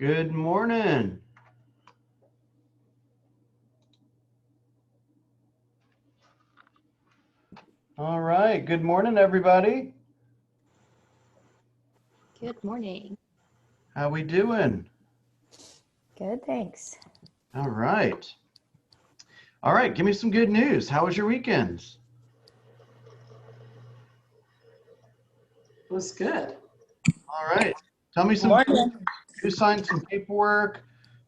Good morning. All right. Good morning, everybody. Good morning. How we doing? Good, thanks. All right. All right. Give me some good news. How was your weekends? It was good. All right. Tell me some. Who signed some paperwork?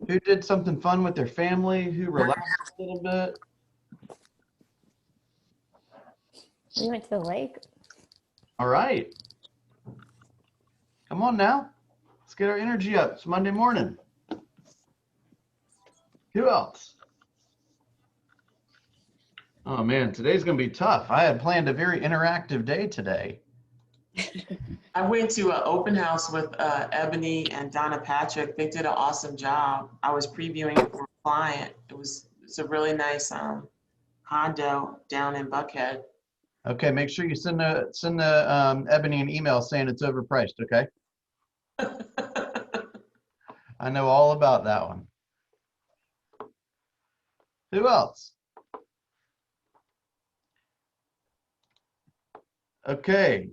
Who did something fun with their family? Who relaxed a little bit? We went to the lake. All right. Come on now. Let's get our energy up. It's Monday morning. Who else? Oh man, today's going to be tough. I had planned a very interactive day today. I went to an open house with Ebony and Donna Patrick. They did an awesome job. I was previewing it for a client. It's a really nice condo down in Buckhead. Okay, make sure you send Ebony an email saying it's overpriced, okay? I know all about that one. Who else? Okay.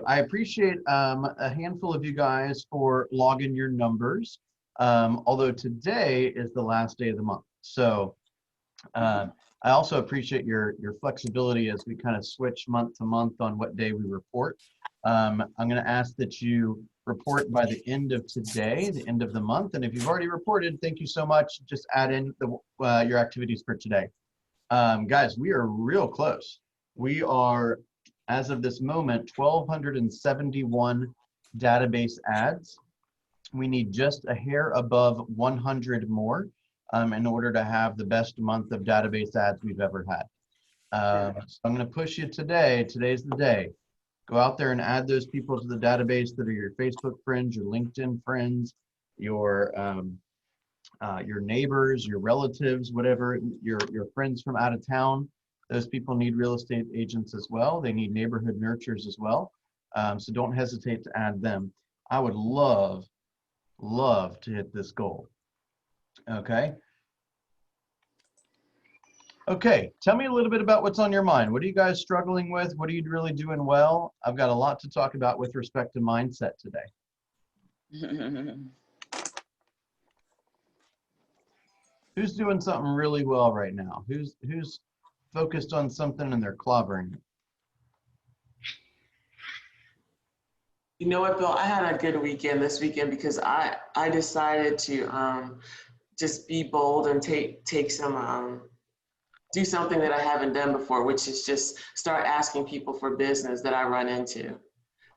I appreciate a handful of you guys for logging your numbers, although today is the last day of the month. So I also appreciate your flexibility as we kind of switch month to month on what day we report. I'm going to ask that you report by the end of today, the end of the month. And if you've already reported, thank you so much. Just add in your activities for today. Guys, we are real close. We are, as of this moment, 1,271 database adds. We need just a hair above 100 more in order to have the best month of database adds we've ever had. So I'm going to push you today. Today's the day. Go out there and add those people to the database that are your Facebook friends, your LinkedIn friends, your neighbors, your relatives, whatever, your friends from out of town. Those people need real estate agents as well. They need neighborhood nurturers as well. So don't hesitate to add them. I would love to hit this goal. Okay. Okay, tell me a little bit about what's on your mind. What are you guys struggling with? What are you really doing well? I've got a lot to talk about with respect to mindset today. Who's doing something really well right now? Who's focused on something and they're clobbering it? You know what, Bill? I had a good weekend this weekend because I decided to just be bold and take some do something that I haven't done before, which is just start asking people for business that I run into,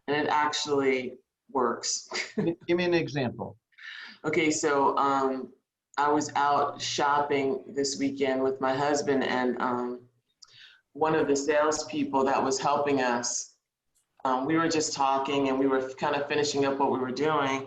and it actually works. Give me an example. Okay, so I was out shopping this weekend with my husband, and one of the salespeople that was helping us, we were just talking and we were kind of finishing up what we were doing,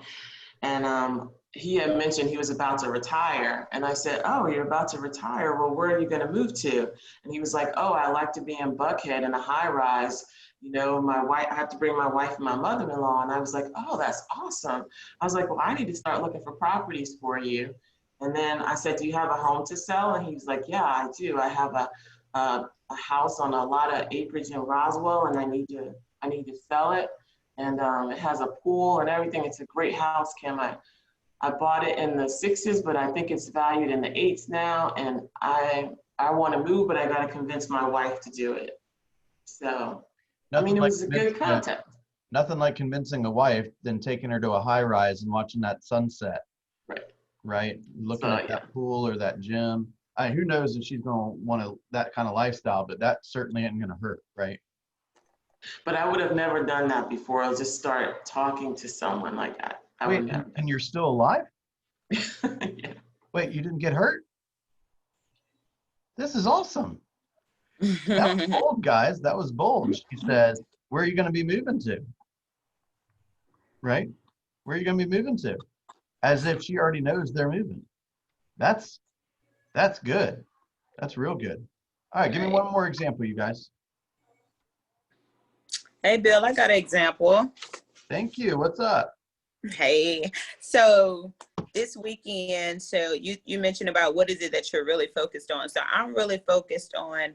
and he had mentioned he was about to retire, and I said, "Oh, you're about to retire? Well, where are you going to move to?" And he was like, "Oh, I like to be in Buckhead in a high rise. You know, I have to bring my wife and my mother-in-law." And I was like, "Oh, that's awesome." I was like, "Well, I need to start looking for properties for you." And then I said, "Do you have a home to sell?" And he was like, "Yeah, I do. I have a house on a lot of acreage in Roswell, and I need to sell it. And it has a pool and everything. It's a great house, Kim. I bought it in the 6s, but I think it's valued in the 8s now. And I want to move, but I got to convince my wife to do it." So, I mean, it was a good concept. Nothing like convincing a wife than taking her to a high rise and watching that sunset. Right? Looking at that pool or that gym. Who knows if she's going to want that kind of lifestyle, but that certainly isn't going to hurt, right? But I would have never done that before. I'll just start talking to someone like that. Wait, and you're still alive? Yeah. Wait, you didn't get hurt? This is awesome. That was bold, guys. That was bold. She said, "Where are you going to be moving to?" Right? Where are you going to be moving to? As if she already knows they're moving. That's good. That's real good. All right, give me one more example, you guys. Hey, Bill, I got an example. Thank you. What's up? Hey, so this weekend, so you mentioned about what is it that you're really focused on. So I'm really focused on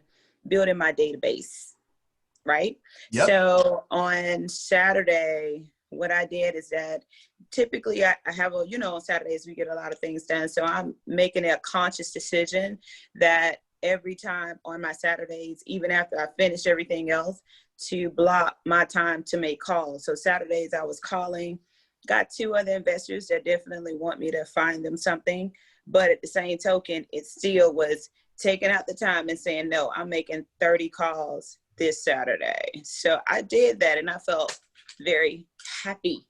building my database, right? Yep. So on Saturday, what I did is that typically I have a, on Saturdays we get a lot of things done. So I'm making a conscious decision that every time on my Saturdays, even after I finish everything else, to block my time to make calls. So Saturdays I was calling, got 2 other investors that definitely want me to find them something. But at the same token, it still was taking out the time and saying, no, I'm making 30 calls this Saturday. So I did that and I felt very happy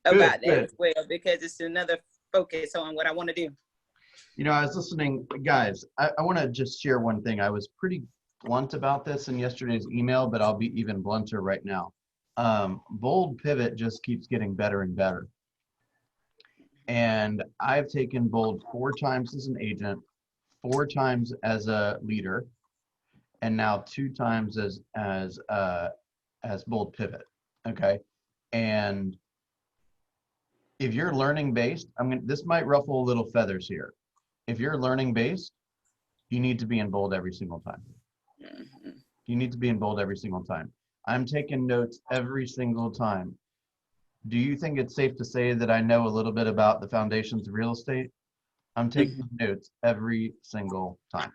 about that as well, because it's another focus on what I want to do. I was listening, guys, I want to just share one thing. I was pretty blunt about this in yesterday's email, but I'll be even blunter right now. Bold Pivot just keeps getting better and better. And I've taken Bold 4 times as an agent, 4 times as a leader, and now 2 times as Bold Pivot. Okay. And if you're learning based, this might ruffle a little feathers here. If you're learning based, you need to be in Bold every single time. You need to be in Bold every single time. I'm taking notes every single time. Do you think it's safe to say that I know a little bit about the foundations of real estate? I'm taking notes every single time.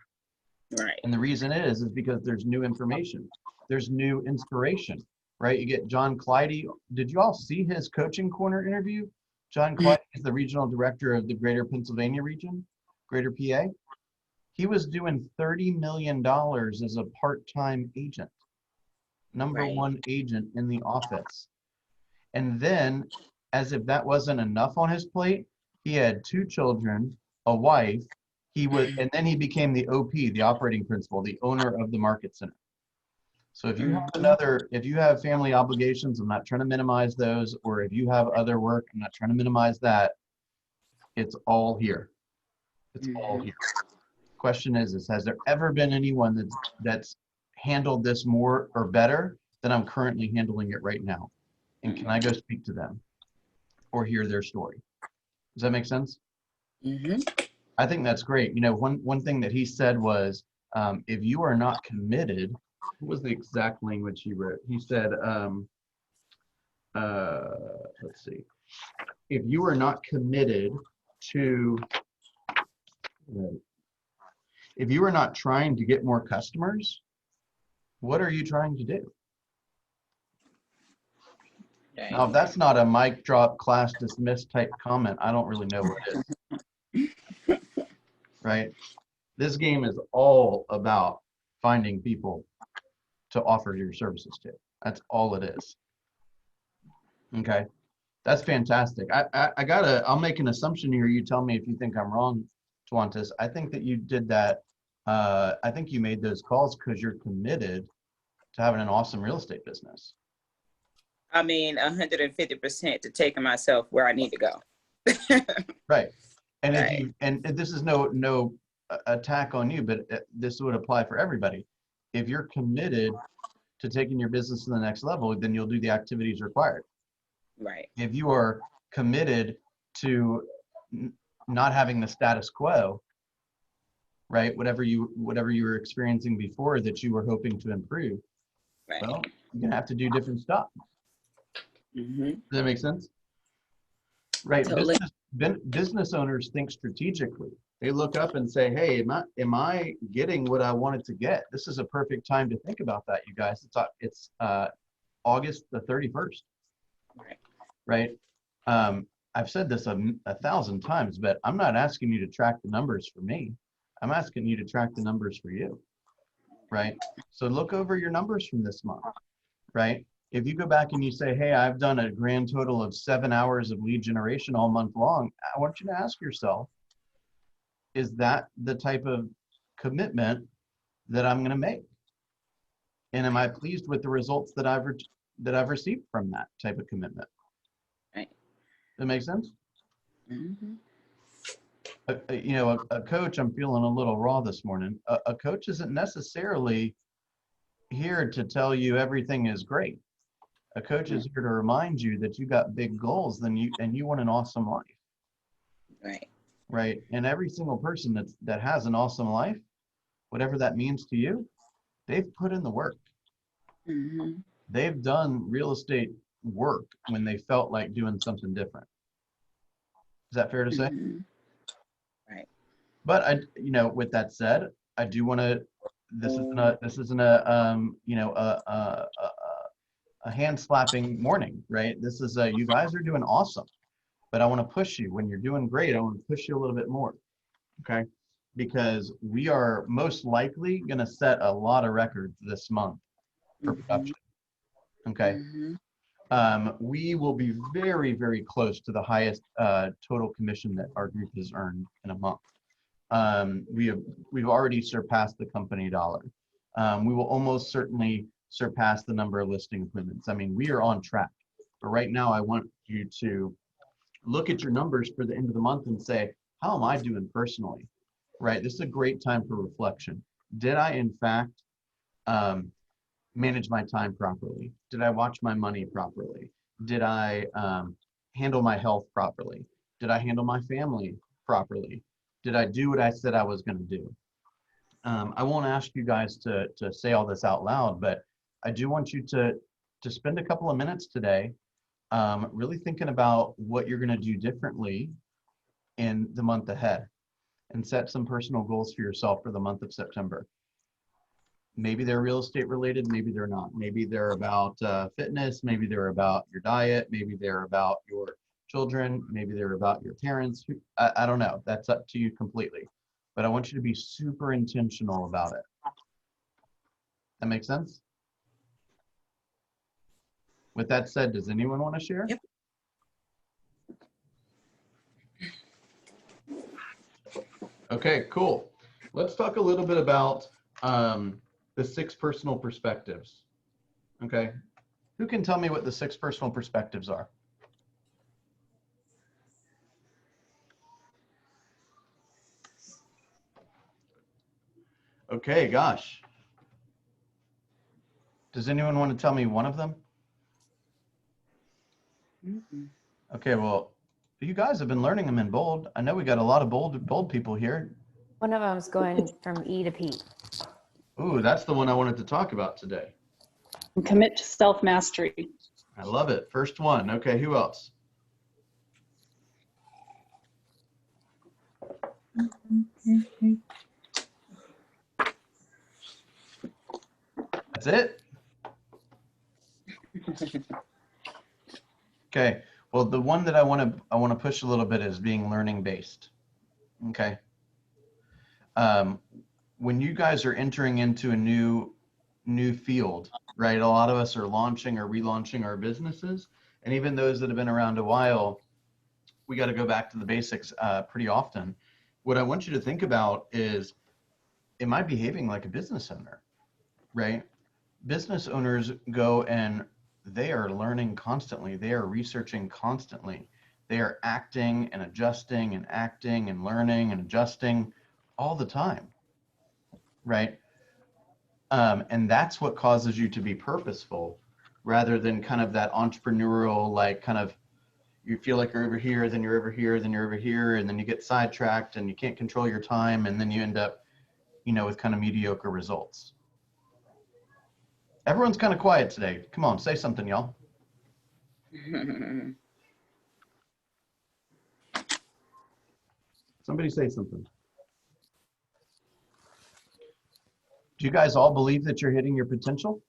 Right. And the reason is because there's new information. There's new inspiration, right? You get John Clyde. Did you all see his Coaching Corner interview? John Clyde is the regional director of the Greater Pennsylvania region, Greater PA. He was doing $30 million as a part-time agent, number 1 agent in the office. And then, as if that wasn't enough on his plate, he had 2 children, a wife. And then he became the OP, the operating principal, the owner of the market center. So if you have family obligations, I'm not trying to minimize those, or if you have other work, I'm not trying to minimize that. It's all here. It's all here. Question is has there ever been anyone that's handled this more or better than I'm currently handling it right now? And can I go speak to them or hear their story? Does that make sense? I think that's great. One thing that he said was, if you are not committed, what was the exact language he wrote? He said, let's see, if you are not committed to, if you are not trying to get more customers, what are you trying to do? Now, if that's not a mic drop, class dismissed type comment, I don't really know what it is. Right? This game is all about finding people to offer your services to. That's all it is. Okay? That's fantastic. I'll make an assumption here. You tell me if you think I'm wrong, Twantis. I think that you did that. I think you made those calls because you're committed to having an awesome real estate business. 150% to taking myself where I need to go. Right. And if and this is no attack on you, but this would apply for everybody. If you're committed to taking your business to the next level, then you'll do the activities required. Right. If you are committed to not having the status quo, right? Whatever you were experiencing before that you were hoping to improve, well, you're gonna have to do different stuff. Does that make sense? Right. Totally. Business owners think strategically. They look up and say, hey, am I getting what I wanted to get? This is a perfect time to think about that, you guys. It's August the 31st. Right. I've said this 1,000 times, but I'm not asking you to track the numbers for me. I'm asking you to track the numbers for you. Right. So look over your numbers from this month. Right. If you go back and you say, hey, I've done a grand total of 7 hours of lead generation all month long, I want you to ask yourself, is that the type of commitment that I'm going to make? And am I pleased with the results that I've received from that type of commitment? Right. That makes sense? A coach, I'm feeling a little raw this morning. A coach isn't necessarily here to tell you everything is great. A coach is here to remind you that you got big goals and you want an awesome life. right? And every single person that has an awesome life, whatever that means to you, they've put in the work. Mm-hmm. They've done real estate work when they felt like doing something different. Is that fair to say? Mm-hmm. Right. But with that said, I do want to. This isn't a hand slapping morning, right? This is you guys are doing awesome, but I want to push you when you're doing great. I want to push you a little bit more, okay? Because we are most likely going to set a lot of records this month for production, okay? Mm-hmm. We will be very, very close to the highest total commission that our group has earned in a month. We've already surpassed the company dollar. We will almost certainly surpass the number of listing appointments. I mean, we are on track. But right now, I want you to look at your numbers for the end of the month and say, how am I doing personally? Right? This is a great time for reflection. Did I, in fact, manage my time properly? Did I watch my money properly? Did I handle my health properly? Did I handle my family properly? Did I do what I said I was going to do? I won't ask you guys to say all this out loud, but I do want you to spend a couple of minutes today really thinking about what you're going to do differently in the month ahead and set some personal goals for yourself for the month of September. Maybe they're real estate related, maybe they're not. Maybe they're about fitness, maybe they're about your diet, maybe they're about your children, maybe they're about your parents. I don't know. That's up to you completely. But I want you to be super intentional about it. That makes sense? With that said, does anyone want to share? Yep. Okay, cool. Let's talk a little bit about the 6 personal perspectives. Okay. Who can tell me what the 6 personal perspectives are? Okay, gosh. Does anyone want to tell me one of them? Mm-hmm. Okay, well, you guys have been learning them in bold. I know we got a lot of bold people here. One of them's going from E to P. Ooh, that's the one I wanted to talk about today. Commit to self-mastery. I love it. First one. Okay, who else? That's it? Okay. Well, the one that I want to push a little bit is being learning based. Okay. When you guys are entering into a new field, right? A lot of us are launching or relaunching our businesses, and even those that have been around a while, we got to go back to the basics pretty often. What I want you to think about is, am I behaving like a business owner, right? Business owners go and they are learning constantly. They are researching constantly. They are acting and adjusting and acting and learning and adjusting all the time, right? And that's what causes you to be purposeful rather than kind of that entrepreneurial, like kind of, you feel like you're over here, then you're over here, then you're over here, and then you get sidetracked and you can't control your time, and then you end up, with kind of mediocre results. Everyone's kind of quiet today. Come on, say something, y'all. Somebody say something. Do you guys all believe that you're hitting your potential?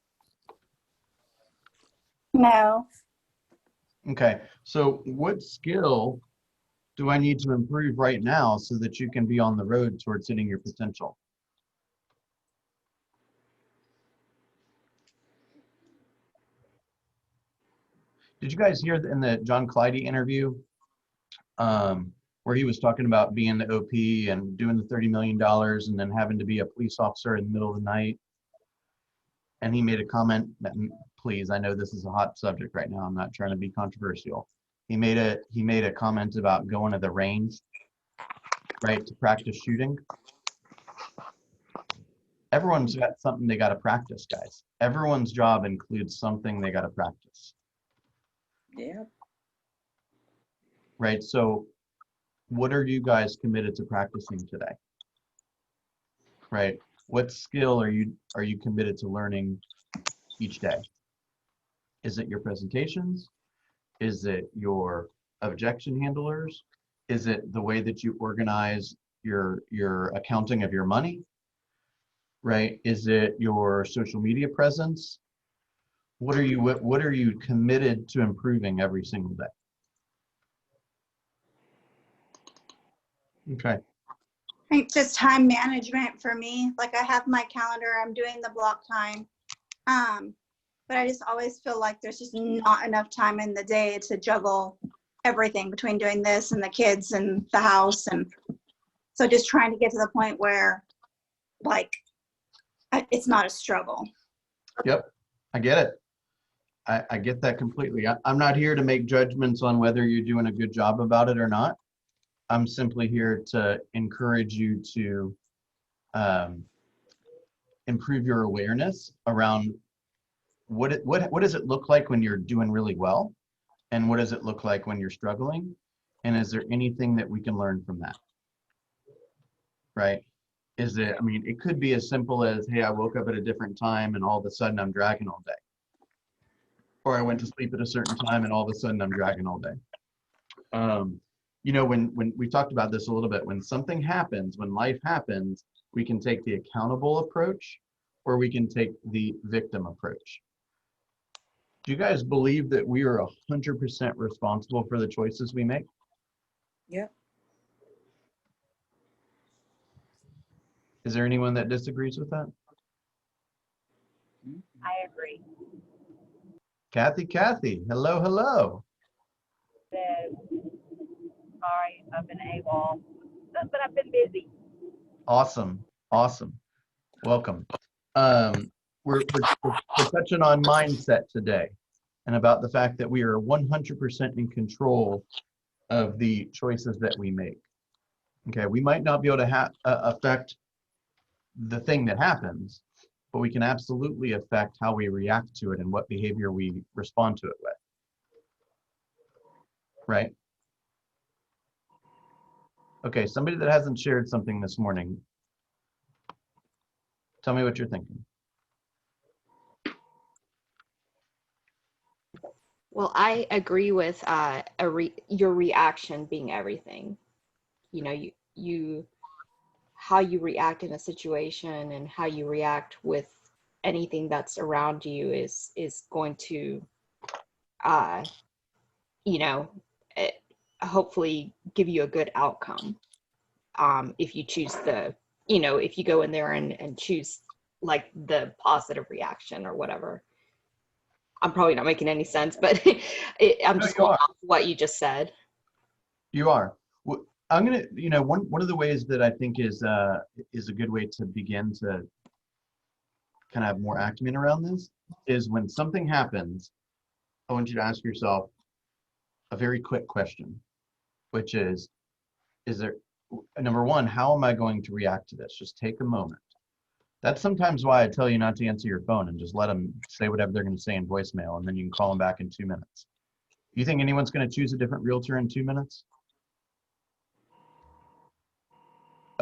No. Okay, so what skill do I need to improve right now so that you can be on the road towards hitting your potential? Did you guys hear in the John Clyde interview where he was talking about being the OP and doing the $30 million and then having to be a police officer in the middle of the night? And he made a comment that, please, I know this is a hot subject right now. I'm not trying to be controversial. He made a comment about going to the range, right, to practice shooting. Everyone's got something they got to practice, guys. Everyone's job includes something they got to practice. Yeah. Right. So what are you guys committed to practicing today? Right? What skill are you committed to learning each day? Is it your presentations? Is it your objection handlers? Is it the way that you organize your accounting of your money? Right? Is it your social media presence? What are you committed to improving every single day? Okay. I think just time management for me. Like I have my calendar, I'm doing the block time. But I just always feel like there's just not enough time in the day to juggle everything between doing this and the kids and the house. And so just trying to get to the point where like it's not a struggle. Yep. I get it. I get that completely. I'm not here to make judgments on whether you're doing a good job about it or not. I'm simply here to encourage you to improve your awareness around what does it look like when you're doing really well, and what does it look like when you're struggling, and is there anything that we can learn from that? Right? Is it? I mean, it could be as simple as, hey, I woke up at a different time and all of a sudden I'm dragging all day. Or I went to sleep at a certain time and all of a sudden I'm dragging all day. You know, when we talked about this a little bit, when something happens, when life happens, we can take the accountable approach or we can take the victim approach. Do you guys believe that we are 100% responsible for the choices we make? Yep. Is there anyone that disagrees with that? I agree. Kathy, hello, hello. Says, sorry, I've been AWOL, but I've been busy. Awesome. Welcome. We're touching on mindset today and about the fact that we are 100% in control of the choices that we make. Okay, we might not be able to affect the thing that happens, but we can absolutely affect how we react to it and what behavior we respond to it with. Right? Okay, somebody that hasn't shared something this morning, tell me what you're thinking. Well, I agree with your reaction being everything. You know, you how you react in a situation and how you react with anything that's around you is going to, you know, hopefully give you a good outcome. If you choose if you go in there and choose like the positive reaction or whatever. I'm probably not making any sense, but I'm just going off what you just said. You are. Well, I'm gonna, one of the ways that I think is a good way to begin to kind of have more acumen around this is when something happens, I want you to ask yourself a very quick question, which is there, number one, how am I going to react to this? Just take a moment. That's sometimes why I tell you not to answer your phone and just let them say whatever they're going to say in voicemail, and then you can call them back in 2 minutes. You think anyone's going to choose a different realtor in 2 minutes?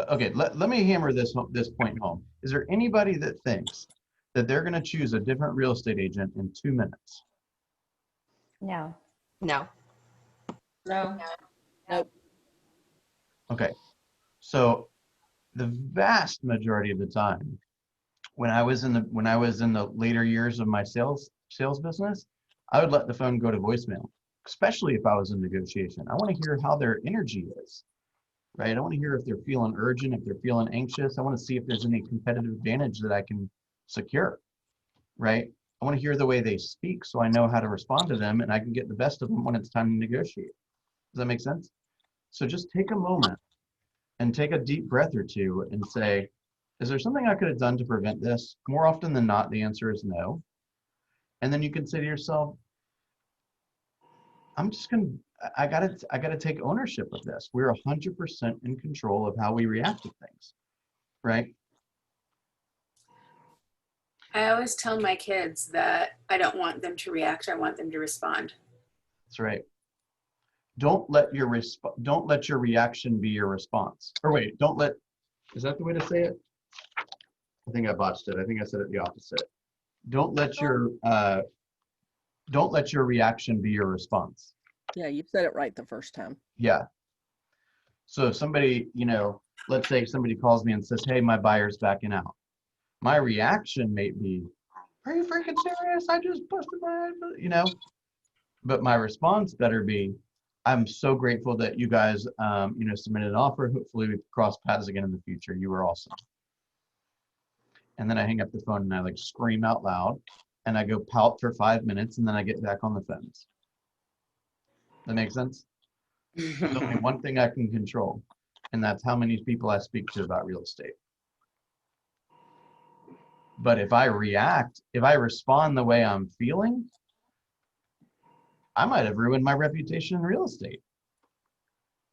Okay, let me hammer this point home. Is there anybody that thinks that they're going to choose a different real estate agent in 2 minutes? No. No. No. Nope. Okay, so the vast majority of the time, when I was in the later years of my sales business, I would let the phone go to voicemail, especially if I was in negotiation. I want to hear how their energy is, right? I want to hear if they're feeling urgent, if they're feeling anxious. I want to see if there's any competitive advantage that I can secure, right? I want to hear the way they speak so I know how to respond to them and I can get the best of them when it's time to negotiate. Does that make sense? So just take a moment and take a deep breath or two and say, is there something I could have done to prevent this? More often than not, the answer is no. And then you can say to yourself, I gotta take ownership of this. We're 100% in control of how we react to things, right? I always tell my kids that I don't want them to react, I want them to respond. That's right. don't let your reaction be your response. Or wait, is that the way to say it? I think I botched it. I think I said it the opposite. Don't let your reaction be your response. Yeah, you said it right the first time. Yeah. So if somebody, let's say somebody calls me and says, hey, my buyer's backing out. My reaction may be, are you freaking serious? I just busted my, but my response better be, I'm so grateful that you guys, submitted an offer. Hopefully we cross paths again in the future. You were awesome. And then I hang up the phone and I like scream out loud and I go pout for 5 minutes and then I get back on the fence. That makes sense? There's only one thing I can control, and that's how many people I speak to about real estate. But if I respond the way I'm feeling, I might have ruined my reputation in real estate.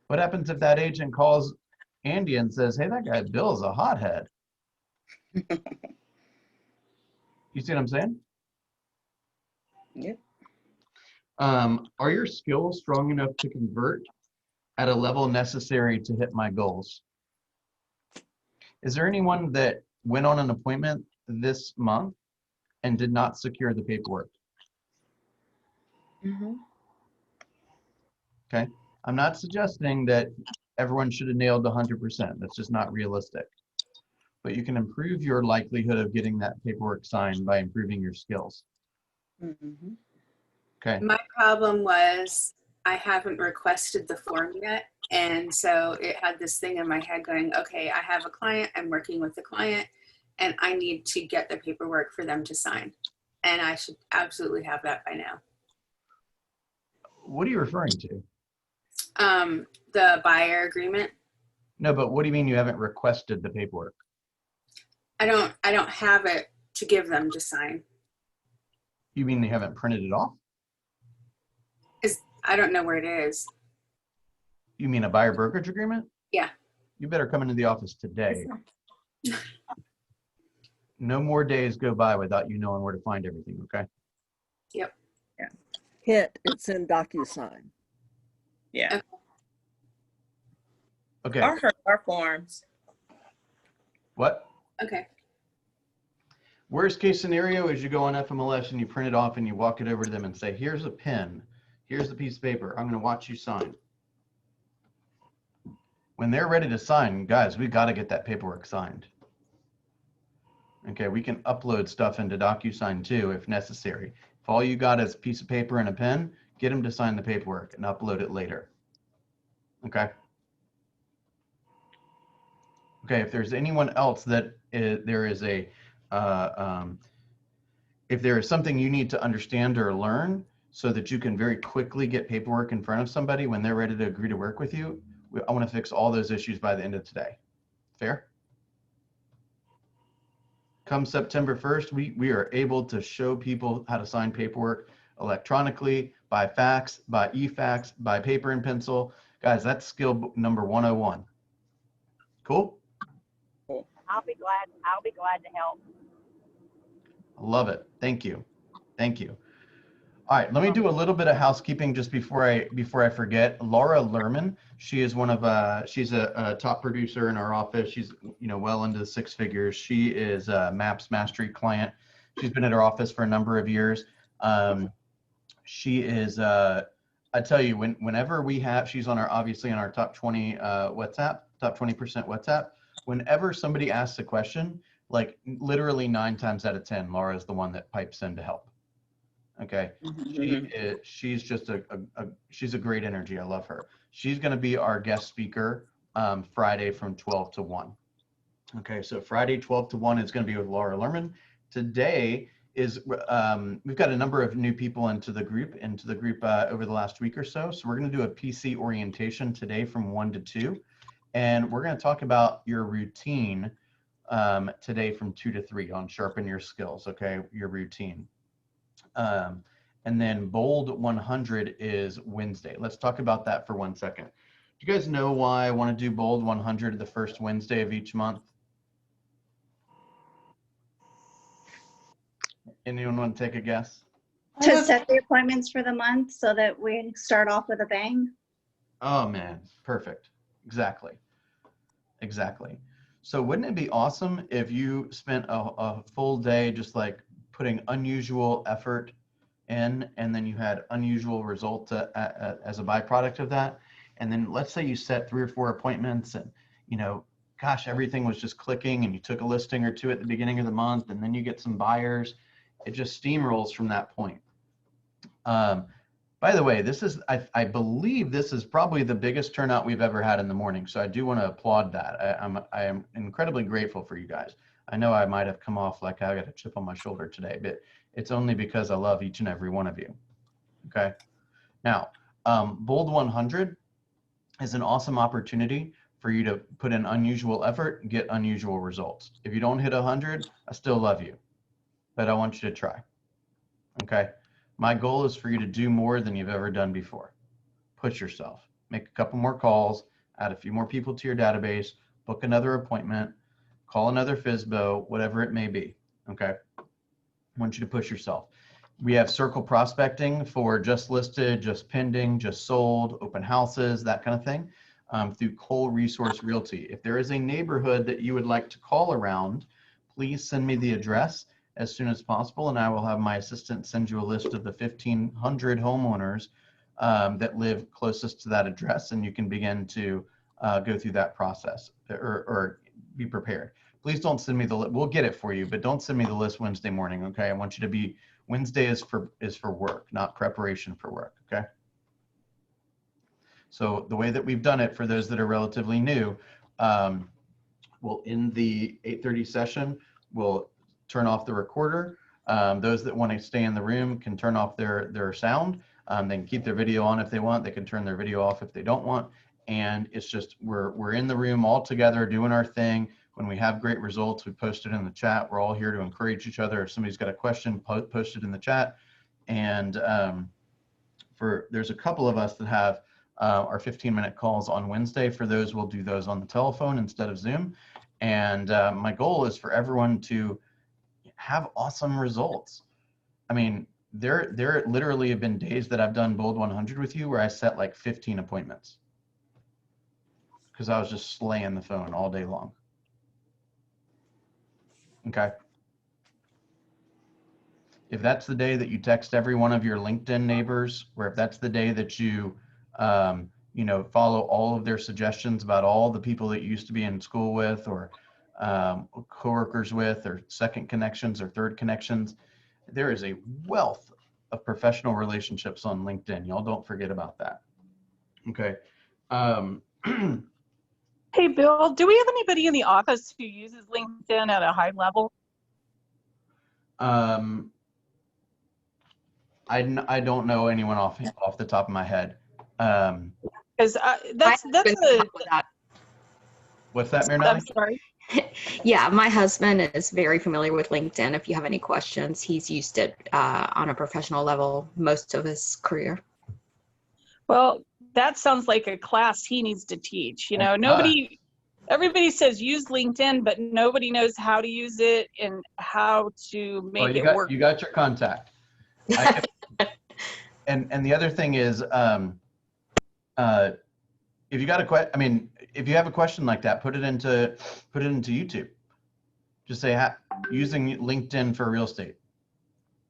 What happens if that agent calls Andy and says, hey, that guy Bill is a hothead? You see what I'm saying? Yep. Are your skills strong enough to convert at a level necessary to hit my goals? Is there anyone that went on an appointment this month and did not secure the paperwork? Mm-hmm. Okay. I'm not suggesting that everyone should have nailed 100%. That's just not realistic. But you can improve your likelihood of getting that paperwork signed by improving your skills. Mm-hmm. Okay. My problem was I haven't requested the form yet. And so it had this thing in my head going, okay, I have a client, I'm working with the client, and I need to get the paperwork for them to sign. And I should absolutely have that by now. What are you referring to? The buyer agreement. No, but what do you mean you haven't requested the paperwork? I don't have it to give them to sign. You mean they haven't printed it off? I don't know where it is. You mean a buyer brokerage agreement? Yeah. You better come into the office today. No more days go by without you knowing where to find everything, okay? Yep. Yeah. Hint, it's in DocuSign. Yeah. Okay. Our forms. What? Okay. Worst case scenario is you go on FMLS and you print it off and you walk it over to them and say, here's a pen, here's the piece of paper, I'm gonna watch you sign. When they're ready to sign, guys, we gotta get that paperwork signed. Okay, we can upload stuff into DocuSign too if necessary. If all you got is a piece of paper and a pen, get them to sign the paperwork and upload it later. Okay? Okay, if there's anyone else that if there is something you need to understand or learn so that you can very quickly get paperwork in front of somebody when they're ready to agree to work with you, I want to fix all those issues by the end of today. Fair? Come September 1st, we are able to show people how to sign paperwork electronically, by fax, by e-fax, by paper and pencil. Guys, that's skill number 101. Cool? I'll be glad to help. I love it. Thank you. Thank you. All right, let me do a little bit of housekeeping just before I forget. Laura Lerman, she is she's a top producer in our office. She's well into the 6 figures. She is a MAPS Mastery client. She's been at our office for a number of years. She is I tell you, whenever she's obviously on our top 20 WhatsApp, top 20% WhatsApp. Whenever somebody asks a question, like literally 9 times out of 10, Laura is the one that pipes in to help. Okay, she's just she's a great energy. I love her. She's going to be our guest speaker Friday from 12 to 1. Okay, so Friday 12 to 1 is going to be with Laura Lerman. Today is we've got a number of new people into the group over the last week or so. So we're going to do a PC orientation today from 1 to 2, and we're going to talk about your routine today from 2 to 3 on sharpen your skills. Okay, your routine. And then Bold 100 is Wednesday. Let's talk about that for 1 second. Do you guys know why I want to do Bold 100 the first Wednesday of each month? Anyone want to take a guess? To set the appointments for the month so that we start off with a bang. Oh man, perfect. Exactly. Exactly. So wouldn't it be awesome if you spent a full day just like putting unusual effort in, and then you had unusual results as a byproduct of that? And then let's say you set 3 or 4 appointments and, you know, gosh, everything was just clicking and you took a listing or two at the beginning of the month and then you get some buyers. It just steamrolls from that point. Um, by the way, this is, I believe this is probably the biggest turnout we've ever had in the morning. So I do want to applaud that. I am incredibly grateful for you guys. I know I might have come off like I got a chip on my shoulder today, but it's only because I love each and every one of you. Okay. Now, Bold 100 is an awesome opportunity for you to put in unusual effort and get unusual results. If you don't hit 100, I still love you, but I want you to try. Okay. My goal is for you to do more than you've ever done before. Push yourself, make a couple more calls, add a few more people to your database, book another appointment, call another FSBO, whatever it may be. Okay. I want you to push yourself. We have circle prospecting for just listed, just pending, just sold, open houses, that kind of thing, through Cole Resource Realty. If there is a neighborhood that you would like to call around, please send me the address as soon as possible, and I will have my assistant send you a list of the 1,500 homeowners that live closest to that address, and you can begin to go through that process or be prepared. Please don't send me the list. We'll get it for you, but don't send me the list Wednesday morning, okay? I want you to be, Wednesday is for work, not preparation for work, okay? So the way that we've done it for those that are relatively new, we'll end the 8:30 session, we'll turn off the recorder. Those that want to stay in the room can turn off their sound. They can keep their video on if they want. They can turn their video off if they don't want. And it's just, we're in the room all together doing our thing. When we have great results, we post it in the chat. We're all here to encourage each other. If somebody's got a question, post it in the chat. And there's a couple of us that have our 15-minute calls on Wednesday. For those, we'll do those on the telephone instead of Zoom. And my goal is for everyone to have awesome results. I mean, there literally have been days that I've done Bold 100 with you where I set like 15 appointments because I was just slaying the phone all day long. Okay. If that's the day that you text every one of your LinkedIn neighbors, or if that's the day that you, you know, follow all of their suggestions about all the people that you used to be in school with, or coworkers with, or second connections or third connections, there is a wealth of professional relationships on LinkedIn. Y'all don't forget about that. Okay. Hey, Bill, do we have anybody in the office who uses LinkedIn at a high level? I don't know anyone off the top of my head. Because that's What's that, I'm Mirnati? sorry. Yeah, my husband is very familiar with LinkedIn. If you have any questions, he's used it on a professional level most of his career. Well, that sounds like a class he needs to teach. You know, everybody says use LinkedIn, but nobody knows how to use it and how to make it work. You got your contact. And the other thing is, if you got a question, I mean, if you have a question like that, put it into YouTube. Just say using LinkedIn for real estate,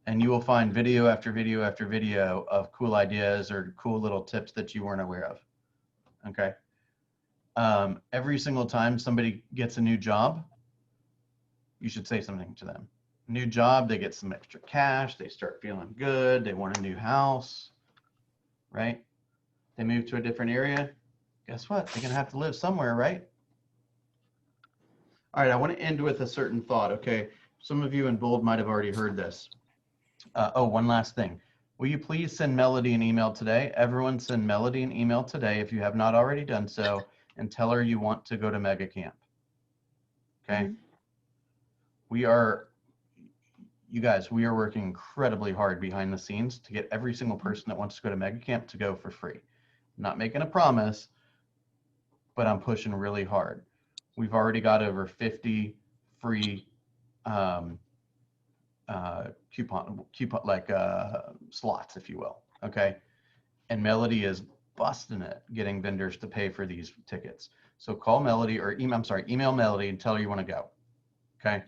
and you will find video after video after video of cool ideas or cool little tips that you weren't aware of. Okay. Every single time somebody gets a new job, you should say something to them. New job, they get some extra cash, they start feeling good, they want a new house, right? They move to a different area. Guess what? They're gonna have to live somewhere, right? All right, I want to end with a certain thought, okay? Some of you in Bold might have already heard this. One last thing. Will you please send Melody an email today? Everyone send Melody an email today if you have not already done so, and tell her you want to go to Mega Camp. Okay? Mm-hmm. You guys, we are working incredibly hard behind the scenes to get every single person that wants to go to Mega Camp to go for free. I'm not making a promise, but I'm pushing really hard. We've already got over 50 free coupon slots, if you will. Okay. And Melody is busting it getting vendors to pay for these tickets. So call Melody or email Melody and tell her you want to go. Okay.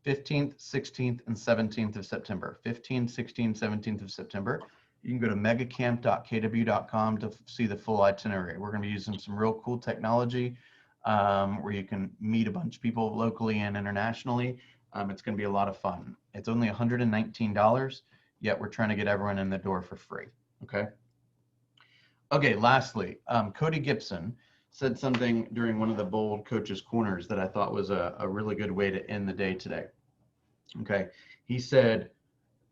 15th, 16th, and 17th of September. 15th, 16th, 17th of September. You can go to megacamp.kw.com to see the full itinerary. We're going to be using some real cool technology where you can meet a bunch of people locally and internationally. It's going to be a lot of fun. It's only $119, yet we're trying to get everyone in the door for free. Okay. Okay, lastly, Cody Gibson said something during one of the Bold Coaches Corners that I thought was a really good way to end the day today. Okay, he said,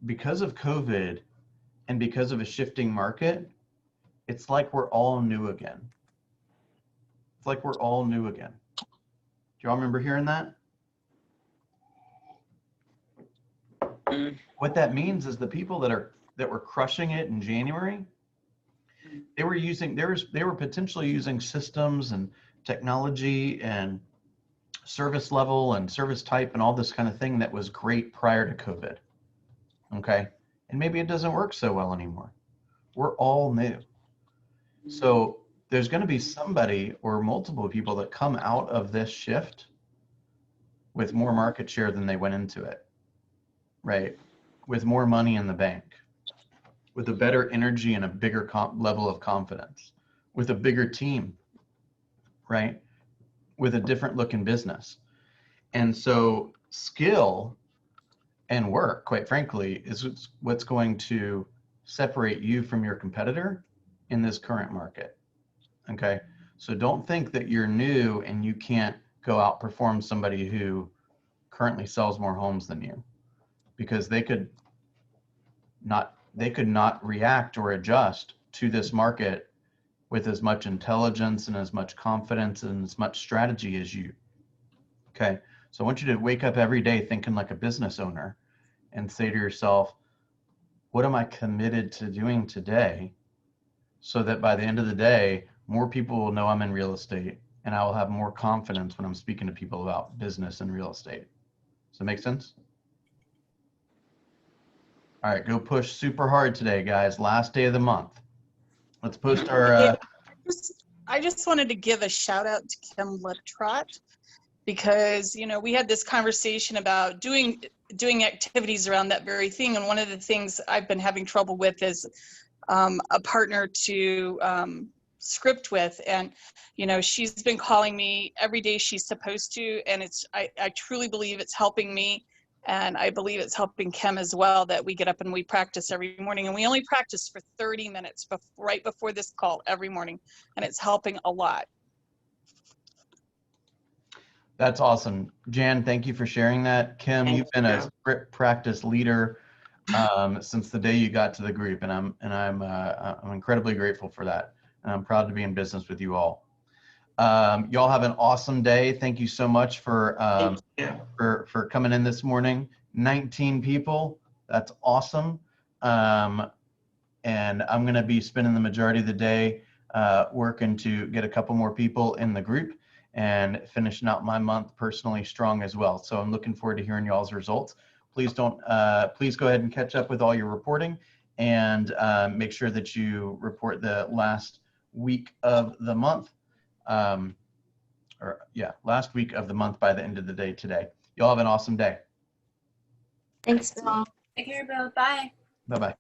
because of COVID and because of a shifting market, it's like we're all new again. It's like we're all new again. Do y'all remember hearing that? What that means is the people that were crushing it in January, they were potentially using systems and technology and service level and service type and all this kind of thing that was great prior to COVID. Okay. And maybe it doesn't work so well anymore. We're all new. So there's going to be somebody or multiple people that come out of this shift with more market share than they went into it, right? With more money in the bank, with a better energy and a bigger level of confidence, with a bigger team, right? With a different look in business. And so skill and work, quite frankly, is what's going to separate you from your competitor in this current market. Okay. So don't think that you're new and you can't go outperform somebody who currently sells more homes than you, because they could not react or adjust to this market with as much intelligence and as much confidence and as much strategy as you. Okay. So I want you to wake up every day thinking like a business owner and say to yourself, what am I committed to doing today so that by the end of the day, more people will know I'm in real estate and I will have more confidence when I'm speaking to people about business and real estate. Does that make sense? All right, go push super hard today, guys. Last day of the month. Let's post our... I just wanted to give a shout out to Kim Liptrot, because, you know, we had this conversation about doing activities around that very thing. And one of the things I've been having trouble with is a partner to script with. And, you know, she's been calling me every day she's supposed to. And I truly believe it's helping me. And I believe it's helping Kim as well, that we get up and we practice every morning. And we only practice for 30 minutes right before this call every morning. And it's helping a lot. That's awesome. Jan, thank you for sharing that. Kim, you've been a script practice leader since the day you got to the group, and I'm incredibly grateful for that. And I'm proud to be in business with you all. Y'all have an awesome day. Thank you so much for coming in this morning. 19 people, that's awesome. And I'm going to be spending the majority of the day working to get a couple more people in the group and finishing out my month personally strong as well. So I'm looking forward to hearing y'all's results. Please go ahead and catch up with all your reporting, and make sure that you report the last week of the month. Last week of the month by the end of the day today. Y'all have an awesome day. Thanks, Bill. Take care, Bill. Bye. Bye-bye.